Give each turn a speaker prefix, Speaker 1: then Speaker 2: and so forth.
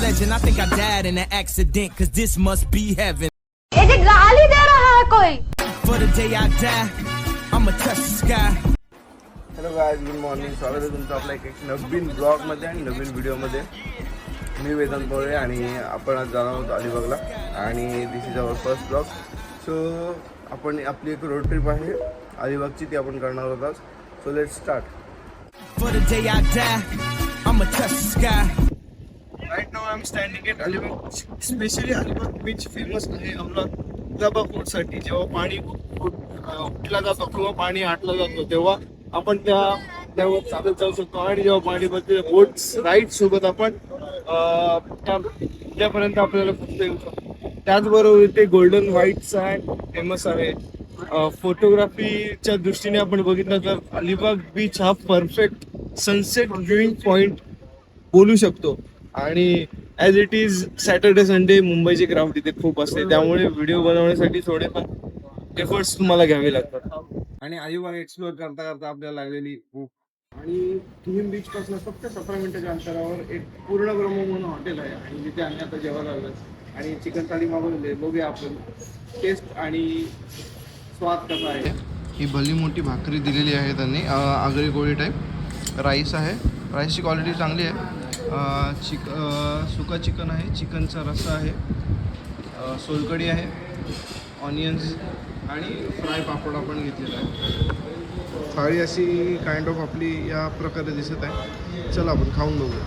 Speaker 1: legend. I think I died in an accident, cause this must be heaven.
Speaker 2: ये जी गाली दे रहा है कोई.
Speaker 1: For the day I die, I'ma touch the sky.
Speaker 3: Hello guys, good morning. स्वागत आहे तुमचं आपल्या एक नवीन ब्लॉगमध्ये आणि नवीन व्हिडिओमध्ये. मी वेदांत बोळे आणि आपण आज जाणार आहोत अलिबागला आणि this is our first blog. So आपण आपली एक रोड ट्रिप आहे अलिबागची, ती आपण करणार आहोत आज. So let's start.
Speaker 1: For the day I die, I'ma touch the sky.
Speaker 3: Right now I am standing at Alibag. Specially Alibag beach famous आहे अमराबाद फोर्टसाठी. जेव्हा पाणी उठला जातो किंवा पाणी आटलं जातो तेव्हा आपण त्यावर चालत जाऊ शकतो आणि जेव्हा पाणी बदलते बोट्स राईड सोबत आपण त्यापर्यंत आपल्याला फक्त येऊ शकतो. त्याचबरोबर ते गोल्डन व्हाईट सँड फेमस आहे. फोटोग्राफीच्या दृष्टीने आपण बघितलं तर अलिबाग बीच हा परफेक्ट सनसेट व्ह्यूइंग पॉइंट बोलू शकतो. आणि as it is Saturday Sunday मुंबईची क्राऊड इथे खूप असते, त्यामुळे व्हिडिओ बनवण्यासाठी थोडेफार एफर्ट्स तुम्हाला घ्यावे लागतात. आणि अलिबाग एक्सप्लोअर करता करता आपल्याला लागलेली भूक. आणि किहिम बीच पासून फक्त 17 मिनिटाच्या अंतरावर एक पूर्ण ब्रह्म म्हणून हॉटेल आहे आणि तिथे आम्ही आता जेवायला लागलो आणि चिकन थाली मागवले. बघूया आपण टेस्ट आणि स्वाद कसा आहे. ही भली मोठी भाकरी दिलेली आहे त्यांनी, आगरी कोळी टाईप. राईस आहे, राईसची क्वालिटी चांगली आहे. सुका चिकन आहे, चिकनचा रस्सा आहे, सोलकढी आहे, ऑनियन्स आणि फ्राय पापड आपण घेतलेला आहे. थाळी अशी काइंड ऑफ आपली या प्रकारे दिसत आहे. चला आपण खाऊन बघूया.